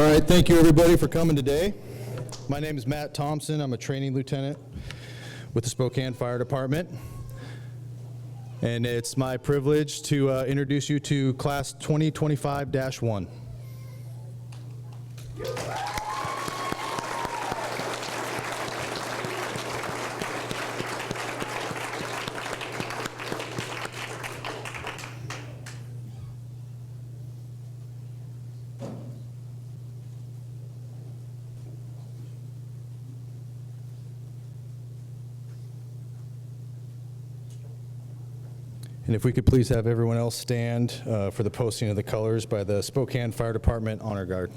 All right, thank you everybody for coming today. My name is Matt Thompson. I'm a training lieutenant with the Spokane Fire Department. And it's my privilege to introduce you to Class 2025-1. And if we could please have everyone else stand for the posting of the colors by the Spokane Fire Department Honor Guard.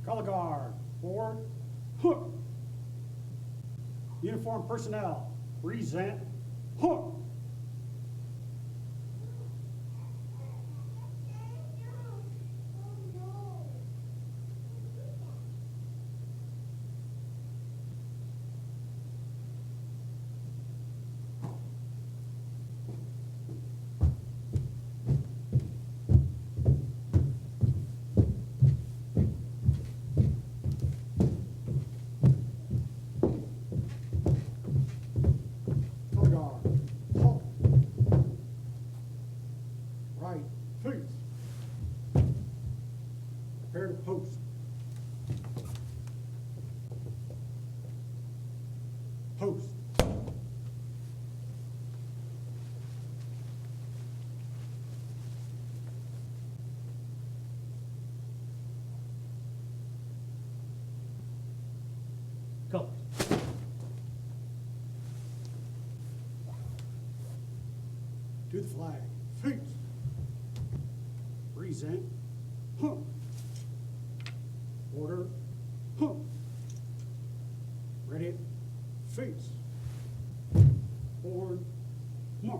Color guard, forward, uniform personnel, present, color guard, halt, right, face, prepare to post. Post. Colors. To the flag. Face. Present. Order. Ready. Face. Forward. March.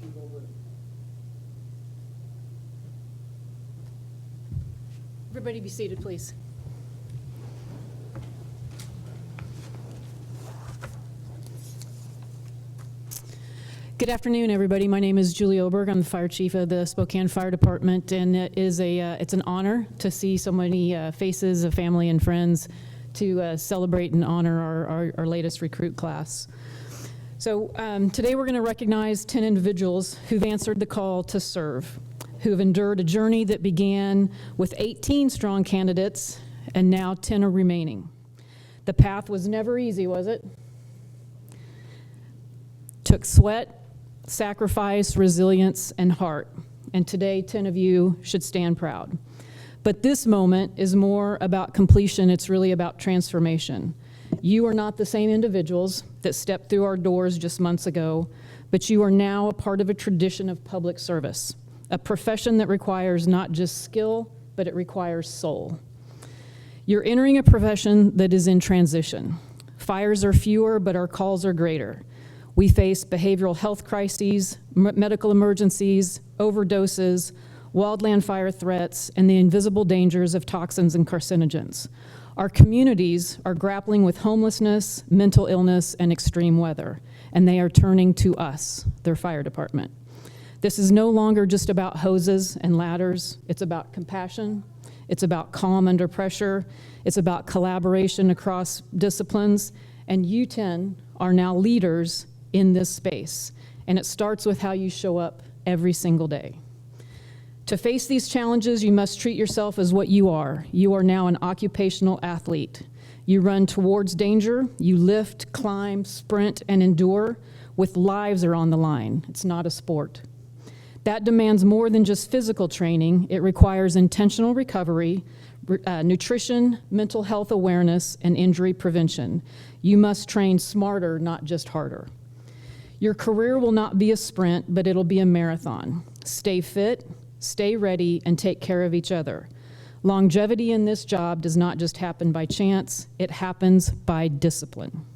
Chief over. Everybody be seated, please. Good afternoon, everybody. My name is Julie Oberg. I'm the fire chief of the Spokane Fire Department, and it's an honor to see so many faces of family and friends to celebrate and honor our latest recruit class. So today we're going to recognize 10 individuals who've answered the call to serve, who have endured a journey that began with 18 strong candidates, and now 10 are remaining. The path was never easy, was it? Took sweat, sacrifice, resilience, and heart. And today, 10 of you should stand proud. But this moment is more about completion. It's really about transformation. You are not the same individuals that stepped through our doors just months ago, but you are now a part of a tradition of public service, a profession that requires not just skill, but it requires soul. You're entering a profession that is in transition. Fires are fewer, but our calls are greater. We face behavioral health crises, medical emergencies, overdoses, wildland fire threats, and the invisible dangers of toxins and carcinogens. Our communities are grappling with homelessness, mental illness, and extreme weather, and they are turning to us, their fire department. This is no longer just about hoses and ladders. It's about compassion. It's about calm under pressure. It's about collaboration across disciplines. And you 10 are now leaders in this space. And it starts with how you show up every single day. To face these challenges, you must treat yourself as what you are. You are now an occupational athlete. You run towards danger. You lift, climb, sprint, and endure with lives are on the line. It's not a sport. That demands more than just physical training. It requires intentional recovery, nutrition, mental health awareness, and injury prevention. You must train smarter, not just harder. Your career will not be a sprint, but it'll be a marathon. Stay fit, stay ready, and take care of each other. Longevity in this job does not just happen by chance, it happens by discipline.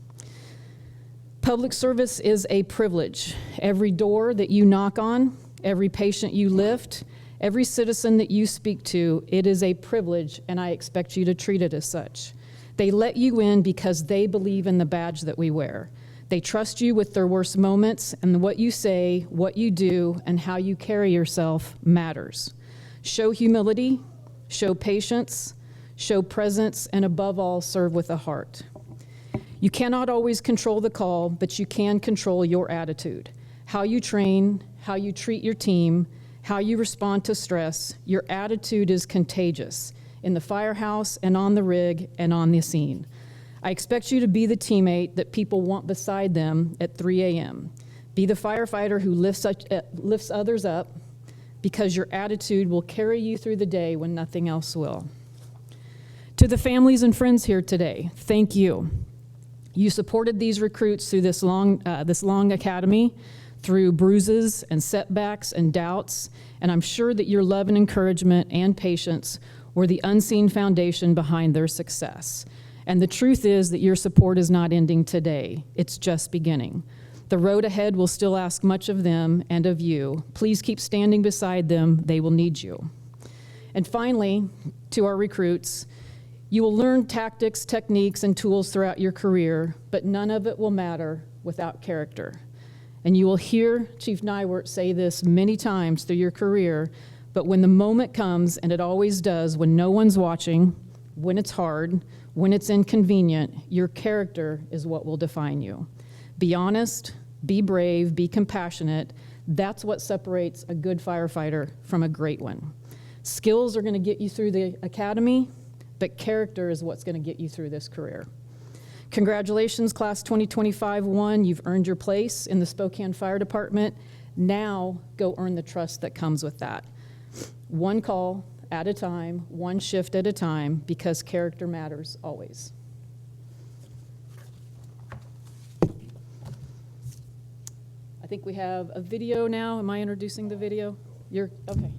Public service is a privilege. Every door that you knock on, every patient you lift, every citizen that you speak to, it is a privilege, and I expect you to treat it as such. They let you in because they believe in the badge that we wear. They trust you with their worst moments, and what you say, what you do, and how you carry yourself matters. Show humility, show patience, show presence, and above all, serve with a heart. You cannot always control the call, but you can control your attitude. How you train, how you treat your team, how you respond to stress, your attitude is contagious in the firehouse and on the rig and on the scene. I expect you to be the teammate that people want beside them at 3 a.m. Be the firefighter who lifts others up, because your attitude will carry you through the day when nothing else will. To the families and friends here today, thank you. You supported these recruits through this long academy, through bruises and setbacks and doubts, and I'm sure that your love and encouragement and patience were the unseen foundation behind their success. And the truth is that your support is not ending today. It's just beginning. The road ahead will still ask much of them and of you. Please keep standing beside them. They will need you. And finally, to our recruits, you will learn tactics, techniques, and tools throughout your career, but none of it will matter without character. And you will hear Chief Nywert say this many times through your career, but when the moment comes, and it always does, when no one's watching, when it's hard, when it's inconvenient, your character is what will define you. Be honest, be brave, be compassionate. That's what separates a good firefighter from a great one. Skills are going to get you through the academy, but character is what's going to get you through this career. Congratulations, Class 2025-1. You've earned your place in the Spokane Fire Department. Now go earn the trust that comes with that. One call at a time, one shift at a time, because character matters always. I think we have a video now. Am I introducing the video? You're, okay.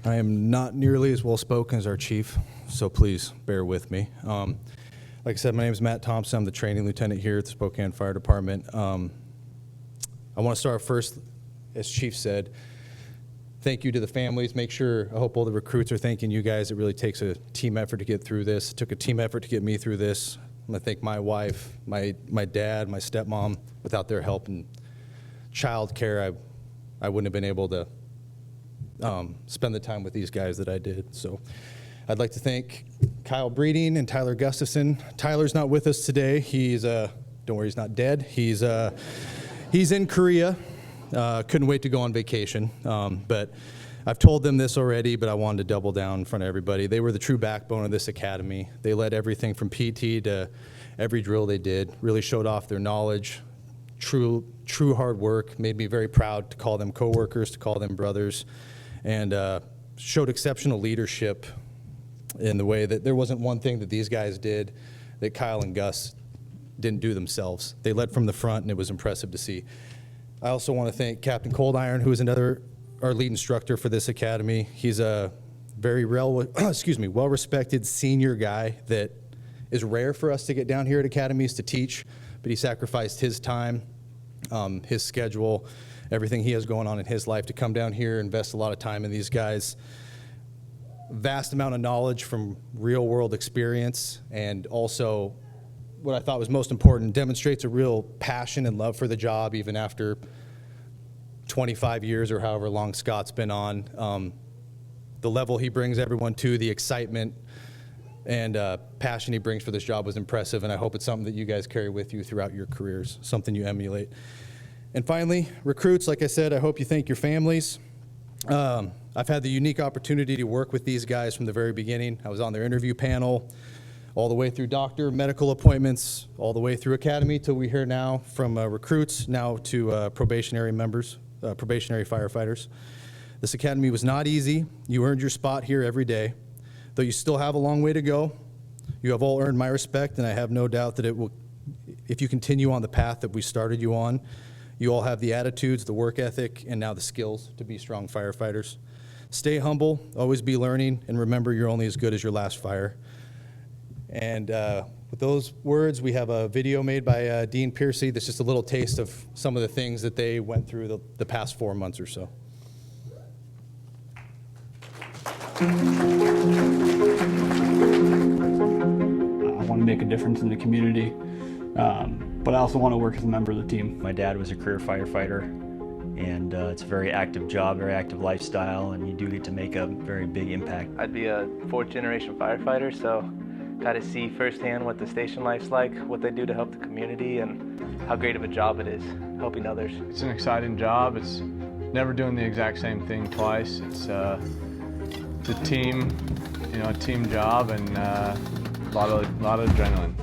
I am not nearly as well spoken as our chief, so please bear with me. Like I said, my name is Matt Thompson. I'm the training lieutenant here at the Spokane Fire Department. I want to start first, as Chief said, thank you to the families. I hope all the recruits are thanking you guys. It really takes a team effort to get through this. It took a team effort to get me through this. I'm going to thank my wife, my dad, my stepmom. Without their help and child care, I wouldn't have been able to spend the time with these guys that I did. So I'd like to thank Kyle Breeding and Tyler Gustafson. Tyler's not with us today. Don't worry, he's not dead. He's in Korea. Couldn't wait to go on vacation. But I've told them this already, but I wanted to double down in front of everybody. They were the true backbone of this academy. They led everything from PT to every drill they did, really showed off their knowledge, true hard work, made me very proud to call them coworkers, to call them brothers, and showed exceptional leadership in the way that there wasn't one thing that these guys did that Kyle and Gus didn't do themselves. They led from the front, and it was impressive to see. I also want to thank Captain Cold Iron, who is our lead instructor for this academy. He's a very well-respected senior guy that is rare for us to get down here at academies to teach, but he sacrificed his time, his schedule, everything he has going on in his life to come down here, invest a lot of time in these guys. Vast amount of knowledge from real-world experience, and also what I thought was most important, demonstrates a real passion and love for the job even after 25 years or however long Scott's been on. The level he brings everyone to, the excitement and passion he brings for this job was impressive, and I hope it's something that you guys carry with you throughout your careers, something you emulate. And finally, recruits, like I said, I hope you thank your families. I've had the unique opportunity to work with these guys from the very beginning. I was on their interview panel, all the way through doctor, medical appointments, all the way through academy till we hear now from recruits, now to probationary members, probationary firefighters. This academy was not easy. You earned your spot here every day. Though you still have a long way to go, you have all earned my respect, and I have no doubt that it will, if you continue on the path that we started you on, you all have the attitudes, the work ethic, and now the skills to be strong firefighters. Stay humble, always be learning, and remember you're only as good as your last fire. And with those words, we have a video made by Dean Piercy. That's just a little taste of some of the things that they went through the past 4 months or so. I want to make a difference in the community, but I also want to work as a member of the team. My dad was a career firefighter, and it's a very active job, very active lifestyle, and you do get to make a very big impact. I'd be a fourth-generation firefighter, so got to see firsthand what the station life's like, what they do to help the community, and how great of a job it is helping others. It's an exciting job. It's never doing the exact same thing twice. It's a team, a team job, and a lot of adrenaline.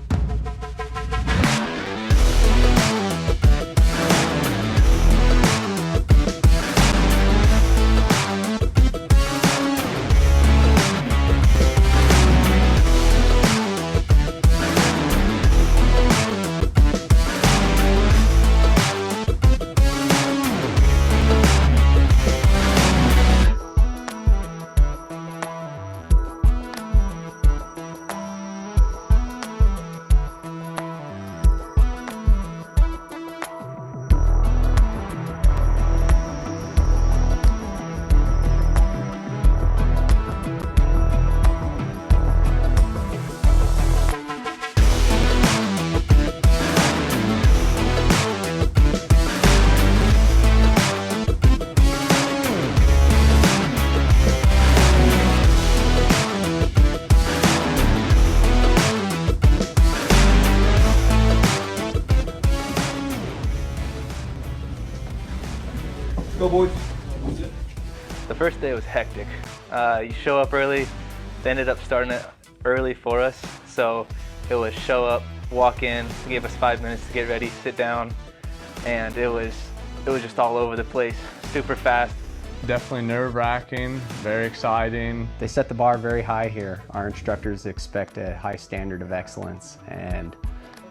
Go, boys. The first day was hectic. You show up early. They ended up starting it early for us, so it was show up, walk in, gave us 5 minutes to get ready, sit down, and it was just all over the place, super fast. Definitely nerve-wracking, very exciting. They set the bar very high here. Our instructors expect a high standard of excellence, and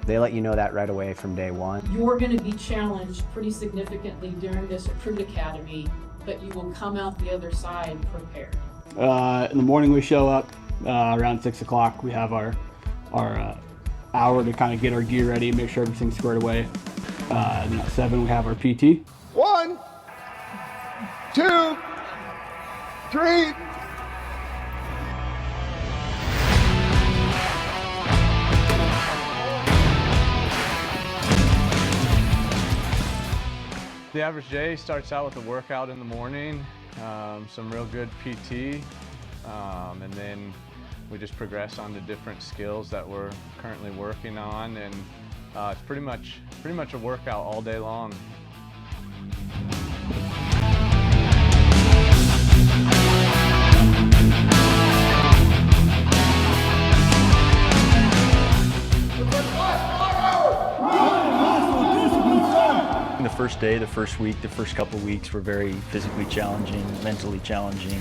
they let you know that right away from day one. You're going to be challenged pretty significantly during this Recruit Academy, but you will come out the other side prepared. In the morning we show up around 6 o'clock. We have our hour to kind of get our gear ready, make sure everything's squared away. Then at 7 we have our PT. 1, 2, 3. The average day starts out with a workout in the morning, some real good PT, and then we just progress on to different skills that we're currently working on, and it's pretty much a workout all day long. The first day, the first week, the first couple of weeks were very physically challenging, mentally challenging,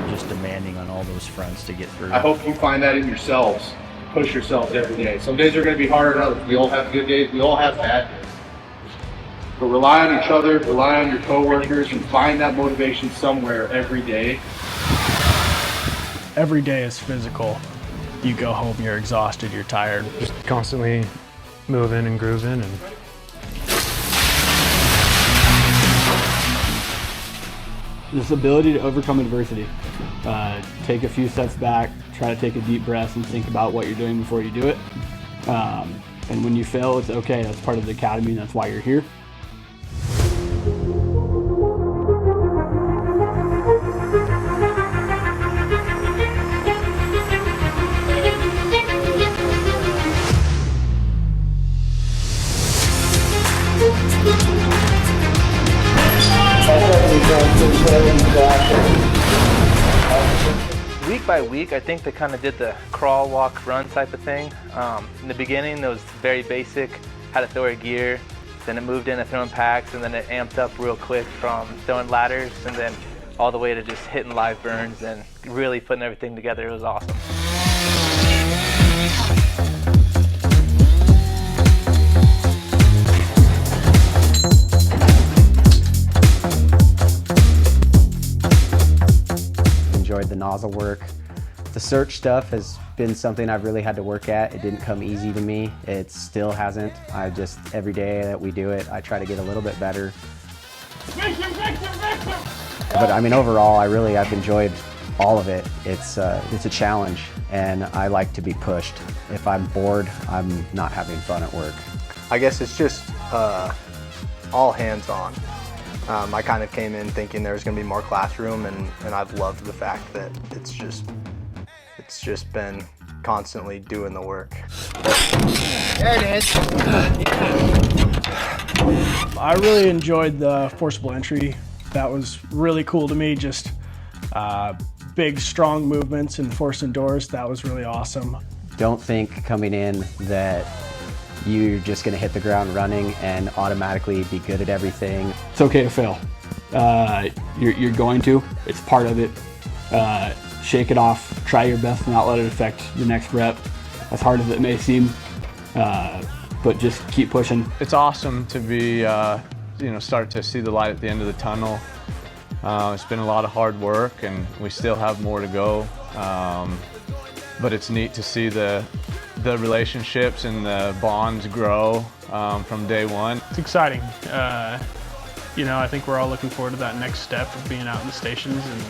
just demanding on all those fronts to get through. I hope you find that in yourselves. Push yourselves every day. Some days are going to be harder than others. We all have good days. We all have bad days. But rely on each other, rely on your coworkers, and find that motivation somewhere every day. Every day is physical. You go home, you're exhausted, you're tired. Just constantly moving and grooving, and this ability to overcome adversity. Take a few steps back, try to take a deep breath and think about what you're doing before you do it. And when you fail, it's okay. That's part of the academy, and that's why you're here. Week by week, I think they kind of did the crawl, walk, run type of thing. In the beginning, it was very basic, how to throw our gear. Then it moved into throwing packs, and then it amped up real quick from throwing ladders, and then all the way to just hitting live burns and really putting everything together. It was awesome. Enjoyed the nozzle work. The search stuff has been something I've really had to work at. It didn't come easy to me. It still hasn't. Every day that we do it, I try to get a little bit better. But I mean, overall, I've enjoyed all of it. It's a challenge, and I like to be pushed. If I'm bored, I'm not having fun at work. I guess it's just all hands on. I kind of came in thinking there was going to be more classroom, and I've loved the fact that it's just been constantly doing the work. There it is. I really enjoyed the forcible entry. That was really cool to me. Just big, strong movements and forcing doors. That was really awesome. Don't think coming in that you're just going to hit the ground running and automatically be good at everything. It's okay to fail. You're going to. It's part of it. Shake it off. Try your best to not let it affect the next rep, as hard as it may seem. But just keep pushing. It's awesome to be, start to see the light at the end of the tunnel. It's been a lot of hard work, and we still have more to go. But it's neat to see the relationships and the bonds grow from day one. It's exciting. I think we're all looking forward to that next step of being out in the stations and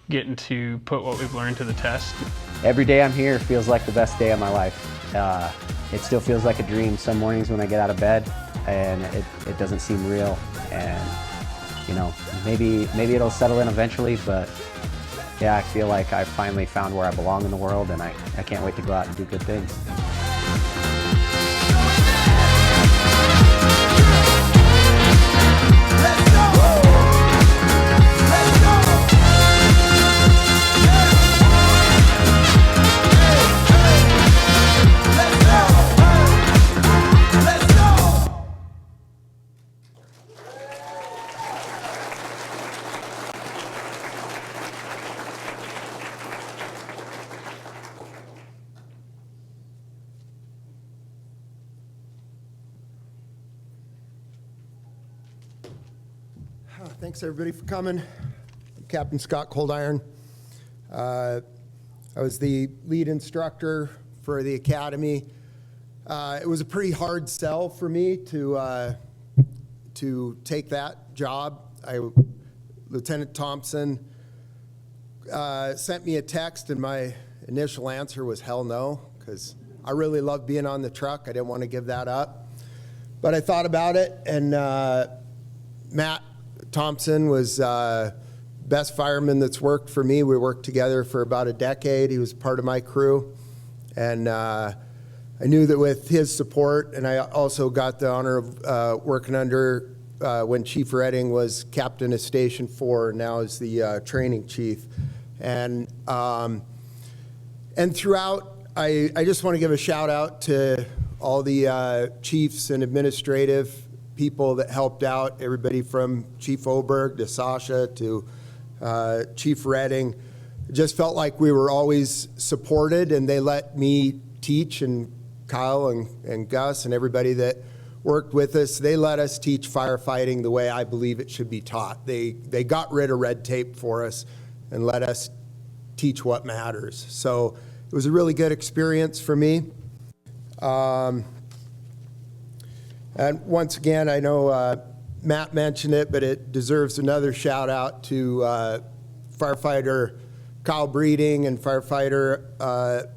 getting to put what we've learned to the test. Every day I'm here feels like the best day of my life. It still feels like a dream some mornings when I get out of bed, and it doesn't seem real. And maybe it'll settle in eventually, but yeah, I feel like I finally found where I belong in the world, and I can't wait to go out and do good things. Thanks everybody for coming. I'm Captain Scott Coldiron. I was the lead instructor for the academy. It was a pretty hard sell for me to take that job. Lieutenant Thompson sent me a text, and my initial answer was hell no, because I really loved being on the truck. I didn't want to give that up. But I thought about it, and Matt Thompson was best fireman that's worked for me. We worked together for about a decade. He was part of my crew. And I knew that with his support, and I also got the honor of working under when Chief Redding was captain of Station 4, now is the training chief. And throughout, I just want to give a shout out to all the chiefs and administrative people that helped out, everybody from Chief Oberg to Sasha to Chief Redding. It just felt like we were always supported, and they let me teach, and Kyle and Gus and everybody that worked with us, they let us teach firefighting the way I believe it should be taught. They got rid of red tape for us and let us teach what matters. So it was a really good experience for me. And once again, I know Matt mentioned it, but it deserves another shout out to firefighter Kyle Breeding and firefighter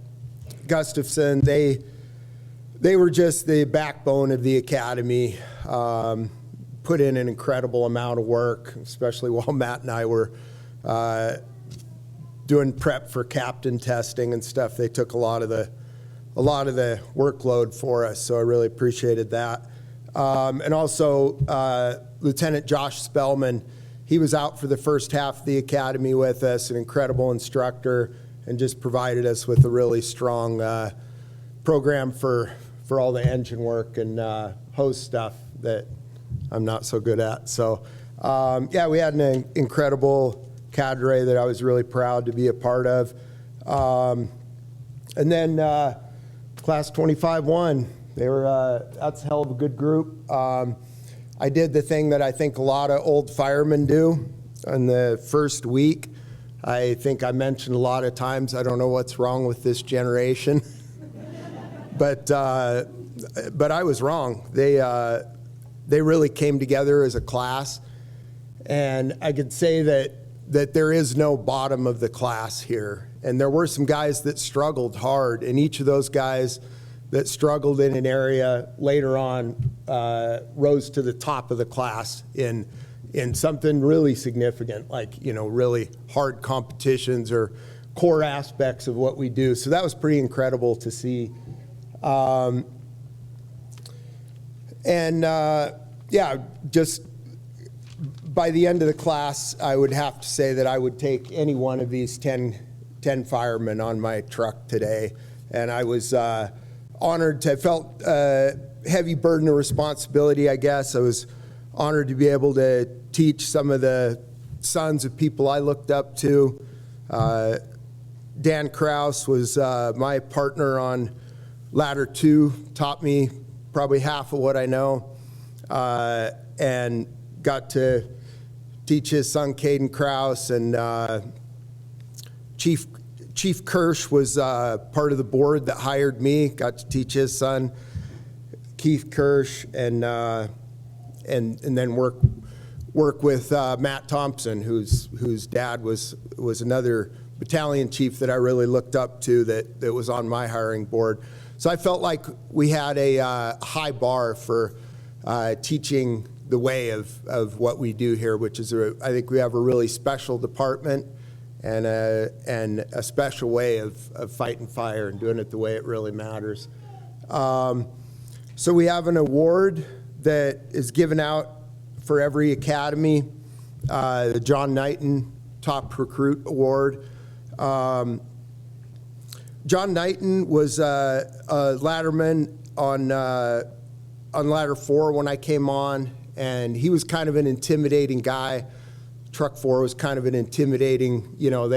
Gustafson. They were just the backbone of the academy, put in an incredible amount of work, especially while Matt and I were doing prep for captain testing and stuff. They took a lot of the workload for us, so I really appreciated that. And also Lieutenant Josh Spellman, he was out for the first half of the academy with us, an incredible instructor, and just provided us with a really strong program for all the engine work and hose stuff that I'm not so good at. So Yeah, we had an incredible cadre that I was really proud to be a part of. And then Class 25 won. They were, that's a hell of a good group. I did the thing that I think a lot of old firemen do in the first week. I think I mentioned a lot of times, I don't know what's wrong with this generation. But I was wrong. They really came together as a class. And I could say that there is no bottom of the class here. And there were some guys that struggled hard, and each of those guys that struggled in an area later on rose to the top of the class in something really significant, like, you know, really hard competitions or core aspects of what we do. So that was pretty incredible to see. Yeah, just by the end of the class, I would have to say that I would take any one of these 10 firemen on my truck today. And I was honored to, felt a heavy burden of responsibility, I guess. I was honored to be able to teach some of the sons of people I looked up to. Dan Kraus was my partner on Ladder 2, taught me probably half of what I know, and got to teach his son Caden Kraus, and Chief Kirsch was part of the board that hired me, got to teach his son Keith Kirsch, and then work with Matt Thompson, whose dad was another battalion chief that I really looked up to, that was on my hiring board. So I felt like we had a high bar for teaching the way of what we do here, which is, I think we have a really special department and a special way of fighting fire and doing it the way it really matters. So we have an award that is given out for every academy, the John Knighton Top Recruit Award. John Knighton was a ladderman on Ladder 4 when I came on, and he was kind of an intimidating guy. Truck 4 was kind of an intimidating, you know,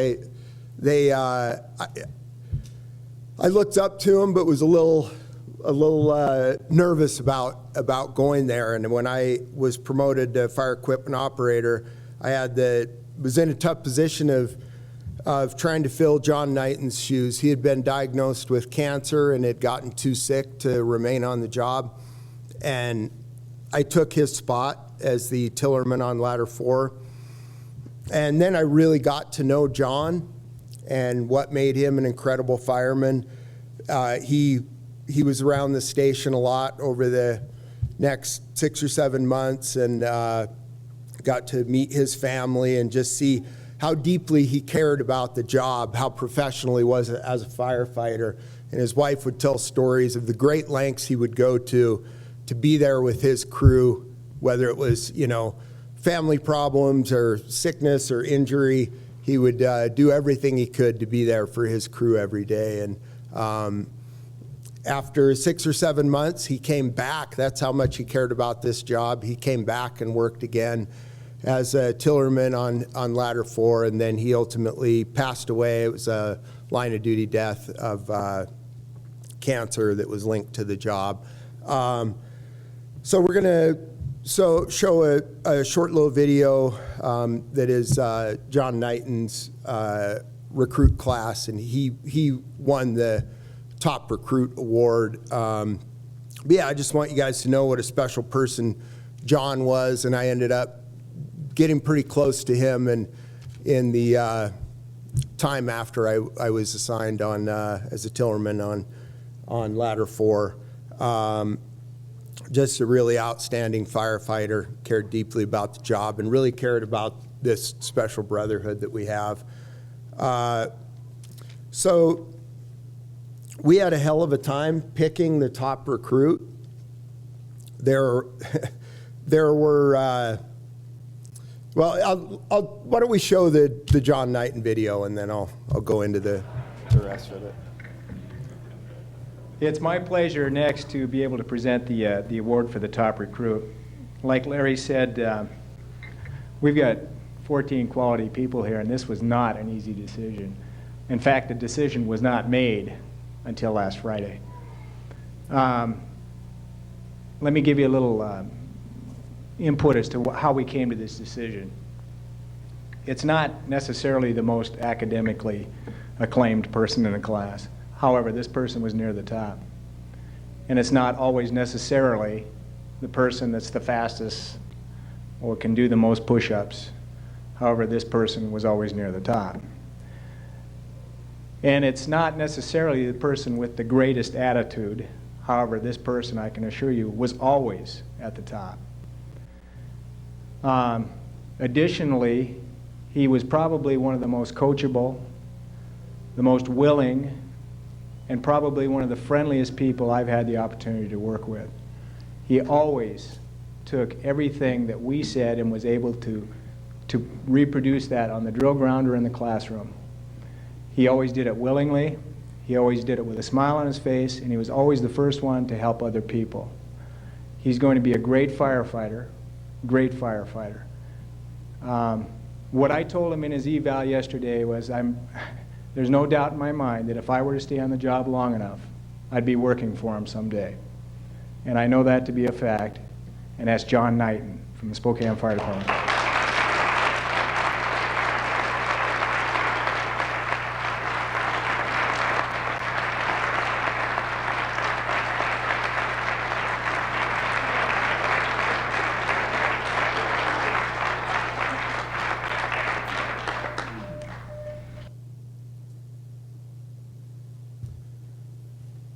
I looked up to him, but was a little nervous about going there. And when I was promoted to fire equipment operator, I was in a tough position of trying to fill John Knighton's shoes. He had been diagnosed with cancer and had gotten too sick to remain on the job. And I took his spot as the tillerman on Ladder 4. And then I really got to know John and what made him an incredible fireman. He was around the station a lot over the next 6 or 7 months, and got to meet his family and just see how deeply he cared about the job, how professional he was as a firefighter. And his wife would tell stories of the great lengths he would go to be there with his crew, whether it was, you know, family problems or sickness or injury. He would do everything he could to be there for his crew every day. And after 6 or 7 months, he came back. That's how much he cared about this job. He came back and worked again as a tillerman on Ladder 4, and then he ultimately passed away. It was a line of duty death of cancer that was linked to the job. So we're gonna show a short little video that is John Knighton's recruit class, and he won the Top Recruit Award. But yeah, I just want you guys to know what a special person John was, and I ended up getting pretty close to him and in the time after I was assigned on as a tillerman on Ladder 4. Just a really outstanding firefighter, cared deeply about the job and really cared about this special brotherhood that we have. So we had a hell of a time picking the top recruit. There were, well, why don't we show the John Knighton video, and then I'll go into the rest of it. It's my pleasure next to be able to present the award for the top recruit. Like Larry said, we've got 14 quality people here, and this was not an easy decision. In fact, the decision was not made until last Friday. Let me give you a little input as to how we came to this decision. It's not necessarily the most academically acclaimed person in the class. However, this person was near the top. And it's not always necessarily the person that's the fastest or can do the most push-ups. However, this person was always near the top. And it's not necessarily the person with the greatest attitude. However, this person, I can assure you, was always at the top. Additionally, he was probably one of the most coachable, the most willing, and probably one of the friendliest people I've had the opportunity to work with. He always took everything that we said and was able to reproduce that on the drill ground or in the classroom. He always did it willingly, he always did it with a smile on his face, and he was always the first one to help other people. He's going to be a great firefighter, great firefighter. What I told him in his eval yesterday was, there's no doubt in my mind that if I were to stay on the job long enough, I'd be working for him someday. And I know that to be a fact, and that's John Knighton from the Spokane Fire Department.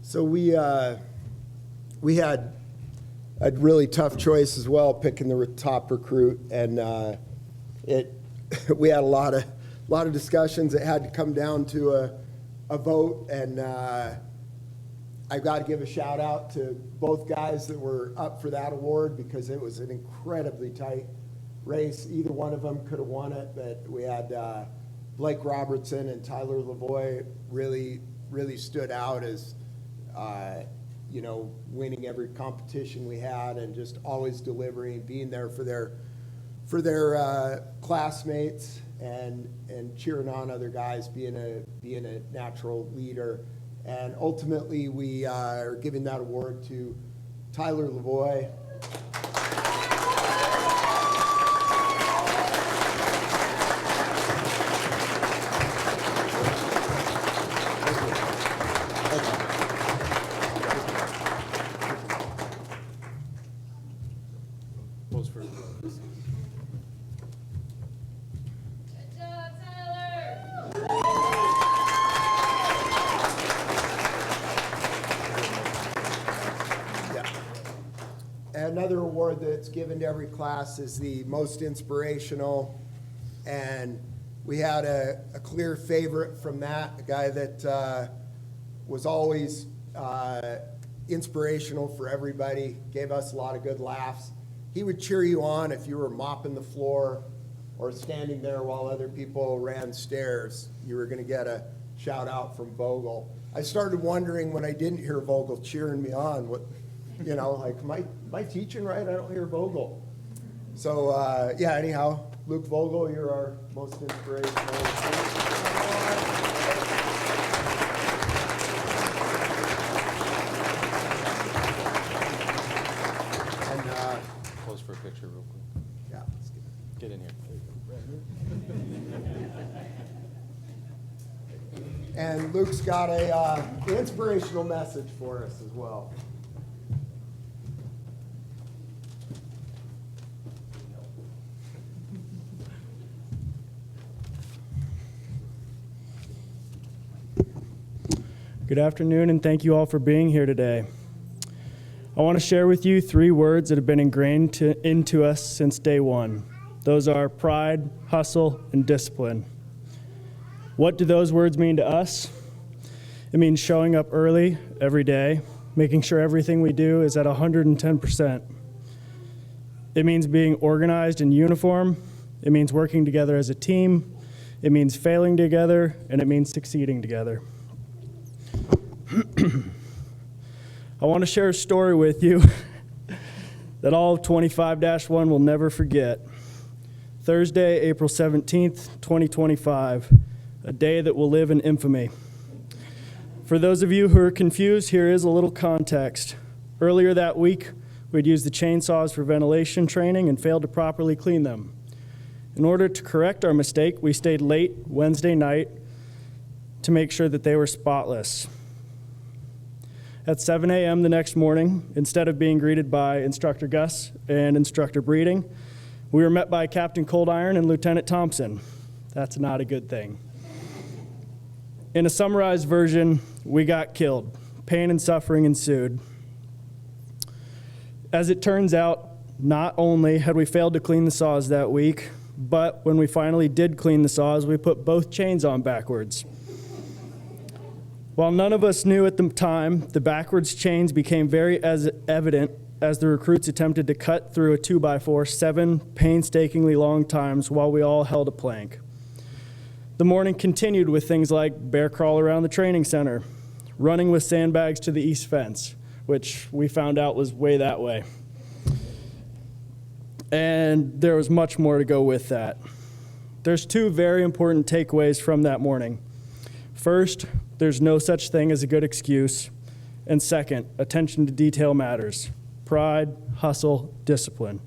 So we had a really tough choice as well, picking the top recruit, and we had a lot of discussions. It had to come down to a vote, and I've got to give a shout out to both guys that were up for that award because it was an incredibly tight race. Either one of them could have won it, but we had Blake Robertson and Tyler Lavoie really stood out as winning every competition we had and just always delivering, being there for their classmates and cheering on other guys, being a natural leader. And ultimately, we are giving that award to Tyler Lavoie. Another award that's given to every class is the most inspirational, and we had a clear favorite from that, a guy that was always inspirational for everybody, gave us a lot of good laughs. He would cheer you on if you were mopping the floor or standing there while other people ran stairs. You were going to get a shout out from Vogel. I started wondering when I didn't hear Vogel cheering me on, am I teaching right? I don't hear Vogel. So, anyhow, Luke Vogel, you're our most inspirational. And pose for a picture real quick. Yeah, let's get in here. And Luke's got a inspirational message for us as well. Good afternoon, and thank you all for being here today. I want to share with you 3 words that have been ingrained into us since day one. Those are pride, hustle, and discipline. What do those words mean to us? It means showing up early every day, making sure everything we do is at 110%. It means being organized in uniform. It means working together as a team. It means failing together, and it means succeeding together. I want to share a story with you that all of 25-1 will never forget. Thursday, April 17th, 2025, a day that will live in infamy. For those of you who are confused, here is a little context. Earlier that week, we'd used the chainsaws for ventilation training and failed to properly clean them. In order to correct our mistake, we stayed late Wednesday night to make sure that they were spotless. At 7 a.m. the next morning, instead of being greeted by Instructor Gus and Instructor Breeding, we were met by Captain Cold Iron and Lieutenant Thompson. That's not a good thing. In a summarized version, we got killed. Pain and suffering ensued. As it turns out, not only had we failed to clean the saws that week, but when we finally did clean the saws, we put both chains on backwards. While none of us knew at the time, the backwards chains became very evident as the recruits attempted to cut through a 2x4 7 painstakingly long times while we all held a plank. The morning continued with things like bear crawl around the training center, running with sandbags to the east fence, which we found out was way that way. And there was much more to go with that. There's two very important takeaways from that morning. First, there's no such thing as a good excuse. And second, attention to detail matters. Pride, hustle, discipline.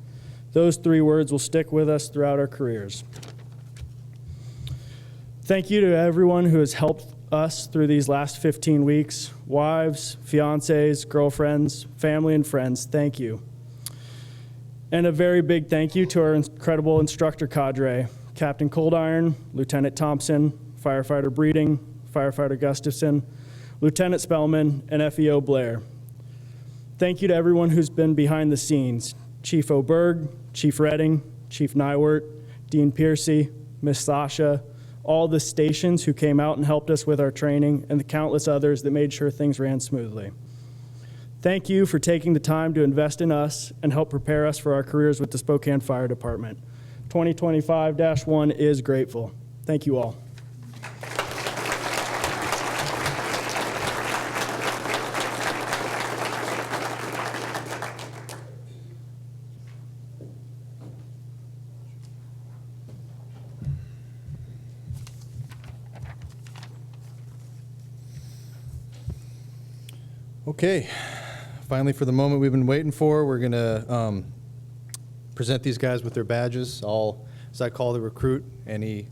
Those three words will stick with us throughout our careers. Thank you to everyone who has helped us through these last 15 weeks. Wives, fiancés, girlfriends, family, and friends, thank you. And a very big thank you to our incredible instructor cadre, Captain Cold Iron, Lieutenant Thompson, Firefighter Breeding, Firefighter Gustafson, Lieutenant Spellman, and FEO Blair. Thank you to everyone who's been behind the scenes, Chief Oberg, Chief Redding, Chief Nywert, Dean Piercy, Miss Sasha, all the stations who came out and helped us with our training, and the countless others that made sure things ran smoothly. Thank you for taking the time to invest in us and help prepare us for our careers with the Spokane Fire Department. 2025-1 is grateful. Thank you all. Okay, finally for the moment we've been waiting for, we're gonna present these guys with their badges. As I call the recruit, any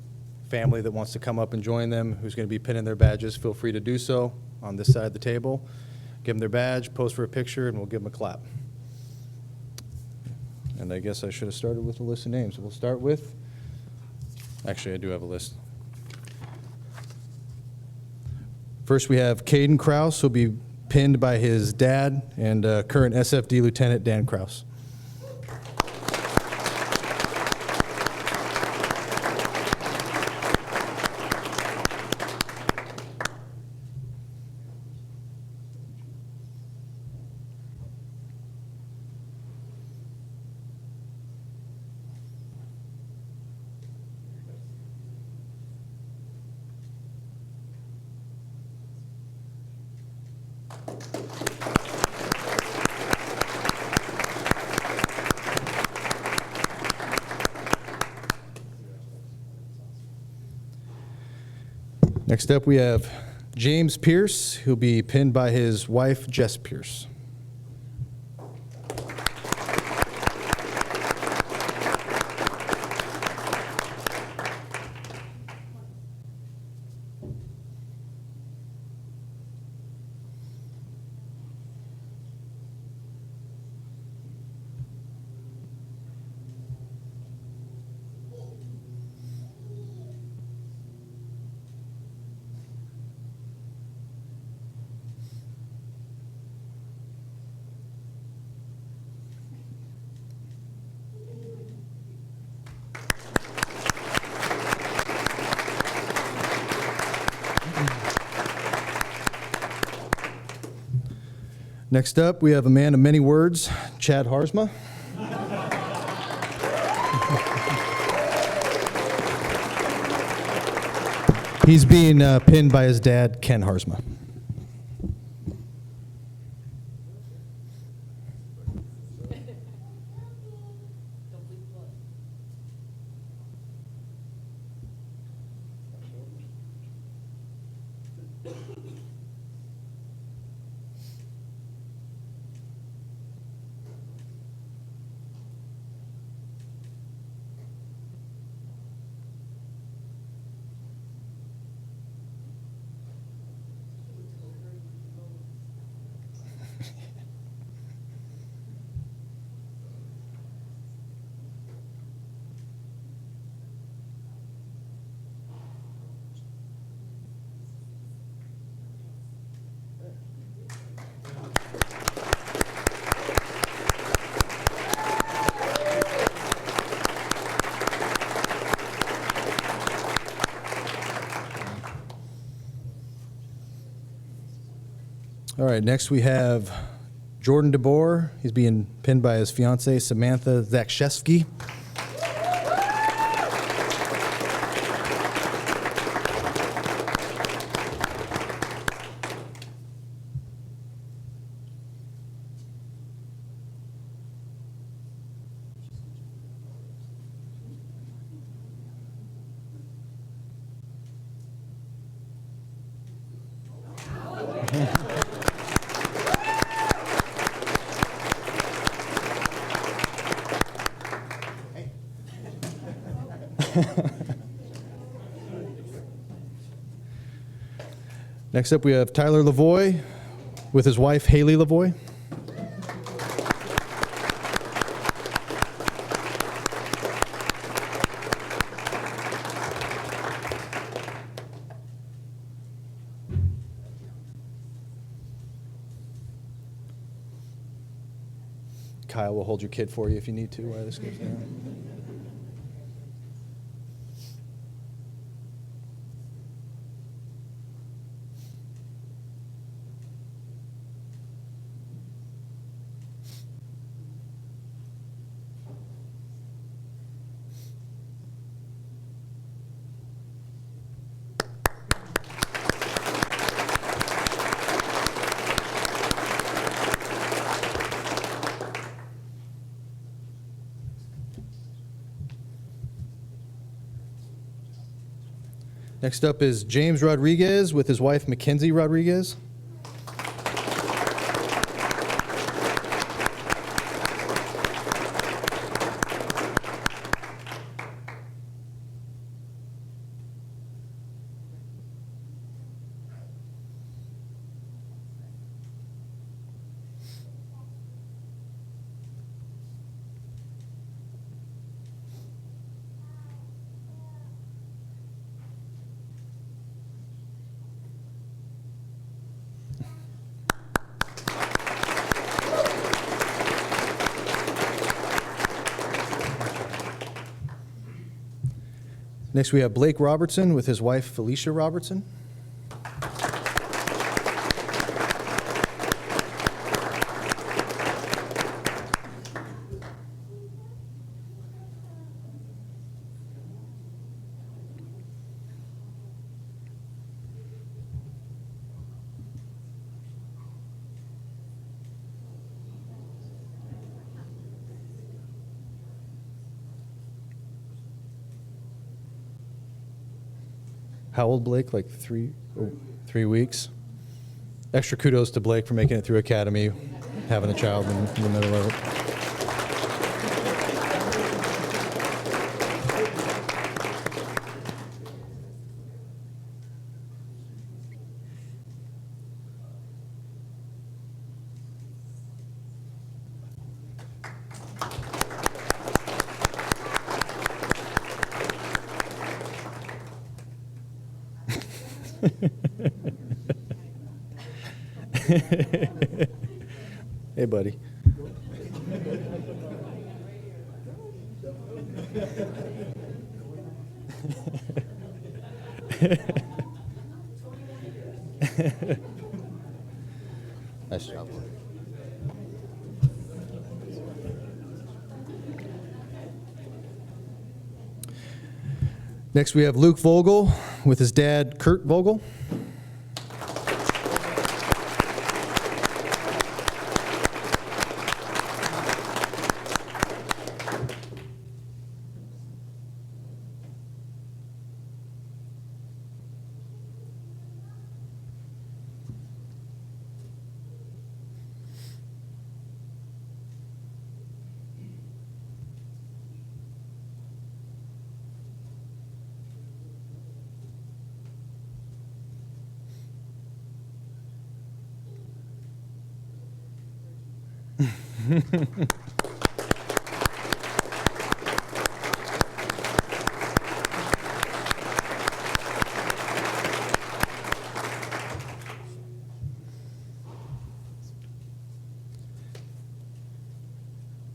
family that wants to come up and join them, who's gonna be pinning their badges, feel free to do so on this side of the table. Give them their badge, pose for a picture, and we'll give them a clap. And I guess I should have started with a list of names. We'll start with, actually I do have a list. First we have Caden Kraus, who'll be pinned by his dad and current SFD Lieutenant Dan Kraus. Next up, we have James Pierce, who'll be pinned by his wife, Jess Pierce. Next up, we have a man of many words, Chad Harsma. He's being pinned by his dad, Ken Harsma. All right, next we have Jordan DeBoer. He's being pinned by his fiancee, Samantha Zakshevsky. Next up, we have Tyler Lavoie with his wife, Haley Lavoie. Kyle will hold your kid for you if you need to while this goes down. Next up is James Rodriguez with his wife, Mackenzie Rodriguez. Next, we have Blake Robertson with his wife, Felicia Robertson. How old, Blake? Like 3 weeks? Extra kudos to Blake for making it through academy, having a child in the middle of it. Hey, buddy. Nice job. Next, we have Luke Vogel with his dad, Kurt Vogel.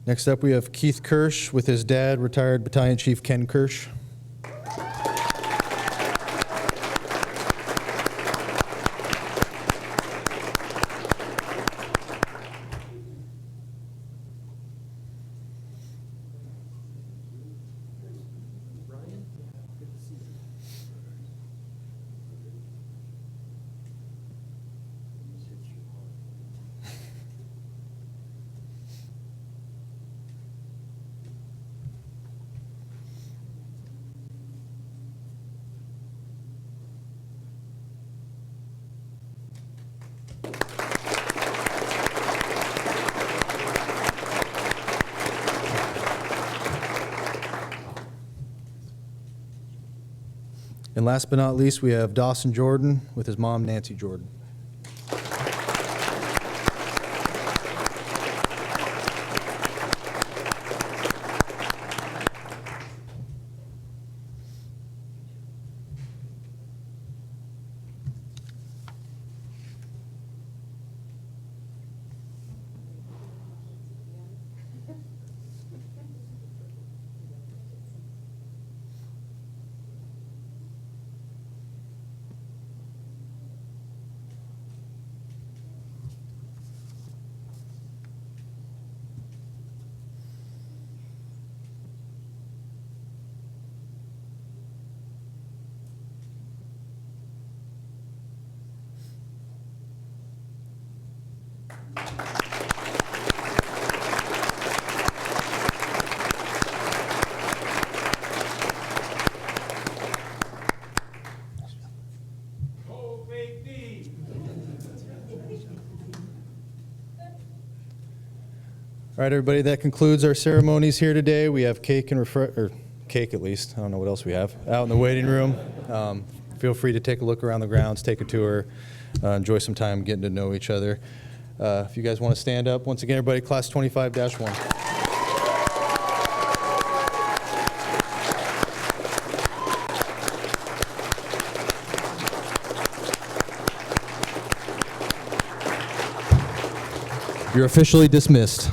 Next up, we have Keith Kirsch with his dad, retired Battalion Chief Ken Kirsch. And last but not least, we have Dawson Jordan with his mom, Nancy Jordan. All right, everybody, that concludes our ceremonies here today. We have cake and or cake at least. I don't know what else we have out in the waiting room. Feel free to take a look around the grounds, take a tour, enjoy some time getting to know each other. If you guys want to stand up, once again, everybody, class 25-1. You're officially dismissed.